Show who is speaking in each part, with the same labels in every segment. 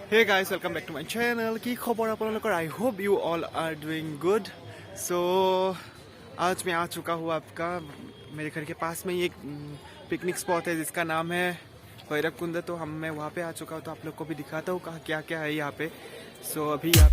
Speaker 1: Hey guys, welcome back to my channel. की खबर आप लोगों को? I hope you all are doing good. So आज मैं आ चुका हूँ आपका मेरे घर के पास में ही एक पिकनिक स्पॉट है जिसका नाम है भैरव कुंड। तो मैं वहाँ पे आ चुका हूँ, तो आप लोग को भी दिखाता हूँ कहाँ क्या क्या है यहाँ पे। So अभी आप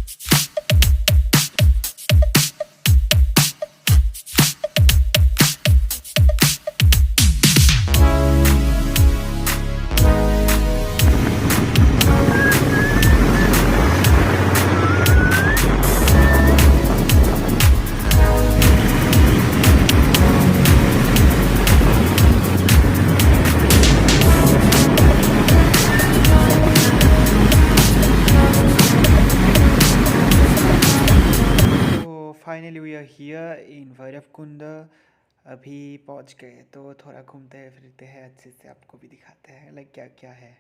Speaker 1: finally we are here in Bhairav Kund. अभी पहुंच गए, तो थोड़ा घूमते हैं फिरते हैं, अच्छे से आपको भी दिखाते हैं लाइक क्या क्या है।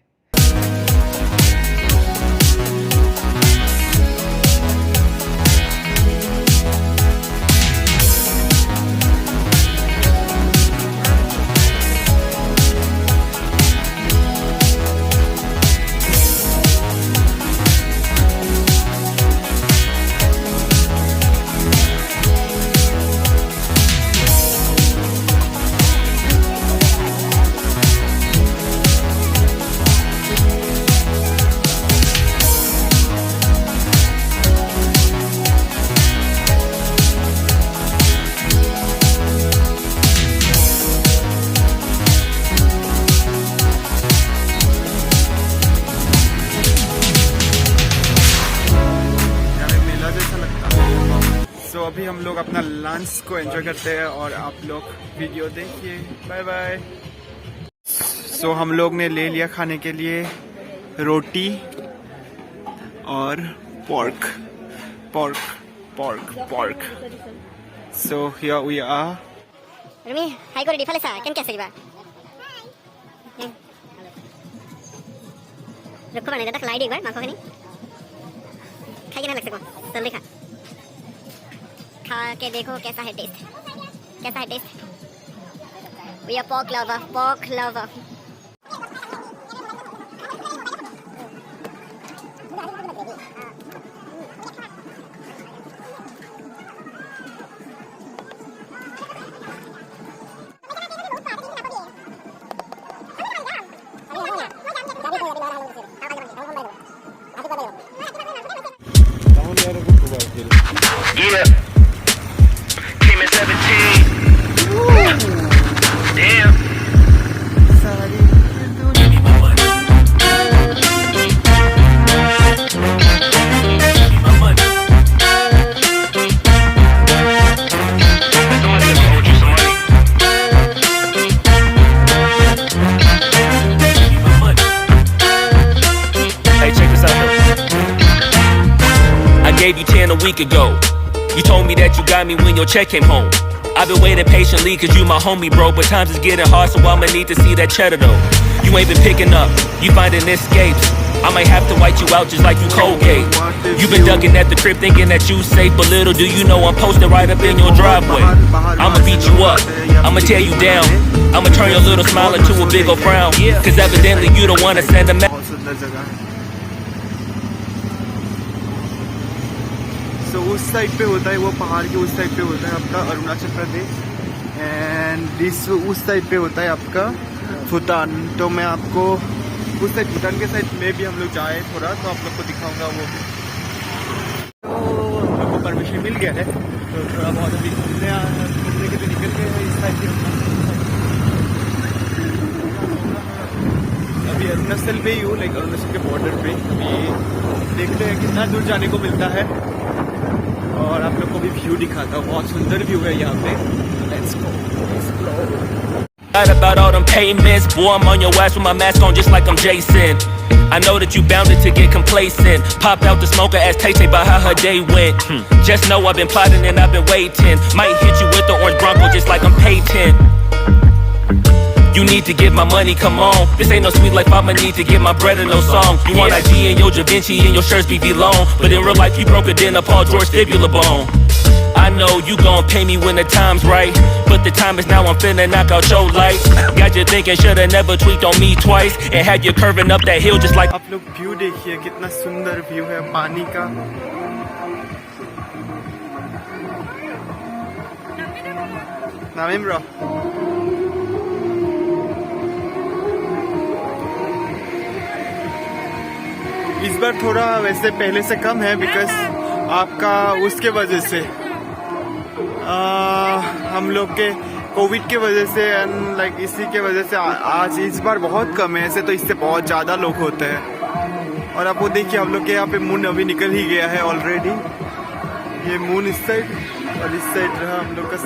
Speaker 1: तो अभी हम लोग अपना लंच को एंजॉय करते हैं और आप लोग वीडियो देखिए। Bye bye. सो हम लोग ने ले लिया खाने के लिए रोटी और pork pork pork pork. So here we are.
Speaker 2: रुमी हाई क्वालिटी फाले सा केन कैसे बा रखो बने दादा खलाई दे एक बार माखो खनी खाई के ना लग सको जल्दी खा खा के देखो कैसा है टेस्ट, कैसा है taste. We are pork lover, pork lover.
Speaker 3: Yeah. Came in 17. Damn. Give me my money. Give me my money. Somebody ever owed you some money? Give me my money. Hey, check this out though. I gave you 10 a week ago. You told me that you got me when your check came home. I've been waiting patiently cause you my homie bro, but times is getting hard so I'ma need to see that cheddar though. You ain't been picking up, you finding escapes. I might have to white you out just like you Colgate. You been ducking at the crib thinking that you safe, but little do you know I'm posted right up in your driveway. I'ma beat you up, I'ma tear you down, I'ma turn your little smile into a big ol' frown. Cause evidently you don't wanna send a message.
Speaker 1: तो उस side पे होता है, वो पहाड़ के उस side पे होता है आपका अरुणाचल प्रदेश, एंड दिस उस साइड पे होता है आपका भूटान। तो मैं आपको उस साइड भूटान के साइड में भी हम लोग जाए थोड़ा, तो आप लोग को दिखाऊंगा वो भी। तो हम लोग को परमिशन मिल गया है, तो थोड़ा बहुत अभी घूमने के लिए निकल गए हैं इस साइड से। अभी अरुणाचल पे ही हूँ, लाइक अरुणाचल के बॉर्डर पे। अभी देखते हैं कितना दूर जाने को मिलता है और आप लोग को भी व्यू दिखाता हूँ। बहुत सुंदर व्यू है यहाँ पे। Let's go, explore.
Speaker 3: About all them payments, boy, I'm on your ass with my mask on just like I'm Jason. I know that you bounded to get complacent. Pop out the smoker, ask Tay-Tay about how her day went. Just know I've been plotting and I've been waiting. Might hit you with the orange Bronco just like I'm Peyton. You need to get my money, come on. This ain't no sweet life, I'ma need to get my bread and no song. You want IG and your Da Vinci and your shirts be long, but in real life you broke it in a Paul George fibula bone. I know you gon' pay me when the time's right, but the time is now, I'm finna knock out your lights. Got you thinking, shoulda never tweaked on me twice. And had you curving up that hill just like.
Speaker 1: आप लोग view देखिए, कितना सुंदर view है पानी का। नामिम bro, इस बार थोड़ा वैसे पहले से कम है बिकॉज आपका उसके वजह से हम लोग के कोविड के वजह से एंड लाइक इसी के वजह से आज इस बार बहुत कम है। ऐसे तो इससे बहुत ज़्यादा लोग होते हैं। और आप वो देखिए, हम लोग के यहाँ पे मून अभी निकल ही गया है ऑलरेडी। ये मून इस साइड और इस साइड रहा हम लोग का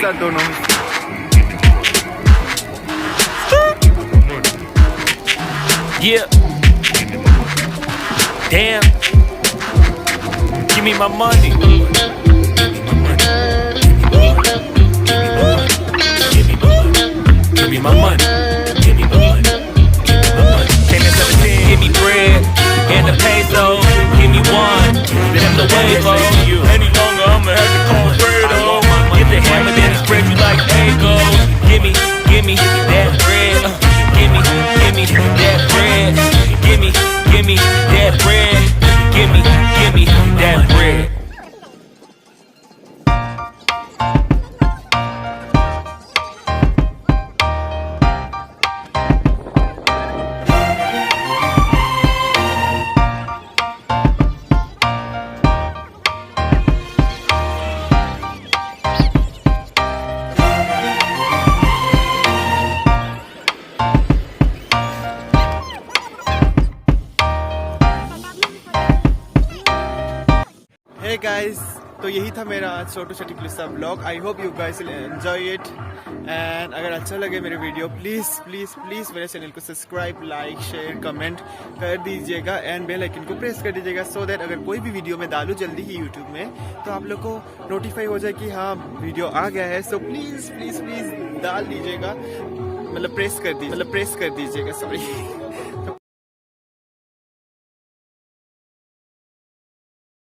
Speaker 1: साथ दोनों।
Speaker 3: Yeah. Damn. Give me my money. Give me my money. Give me my money. Give me 17. Give me bread and the peso. Give me one. Then I'm the wave. Any longer, I'ma have to call Fredo. Get the hammer, then spread you like Legos. Give me that bread. Give me that bread. Give me that bread. Give me that bread.
Speaker 1: Hey guys, तो यही था मेरा आज छोटू छोटी clip सा blog. I hope you guys will enjoy it and अगर अच्छा लगे मेरे वीडियो प्लीज़ प्लीज़ प्लीज़ मेरे चैनल को सब्सक्राइब, लाइक, शेयर, कमेंट कर दीजिएगा एंड बेल आइकन को प्रेस कर दीजिएगा सो दैट अगर कोई भी वीडियो मैं डालूँ जल्दी ही यूट्यूब में तो आप लोग को नोटिफाई हो जाए कि हाँ वीडियो आ गया है। सो प्लीज़ प्लीज़ प्लीज़ डाल दीजिएगा, मतलब प्रेस कर दीजिएगा, सॉरी।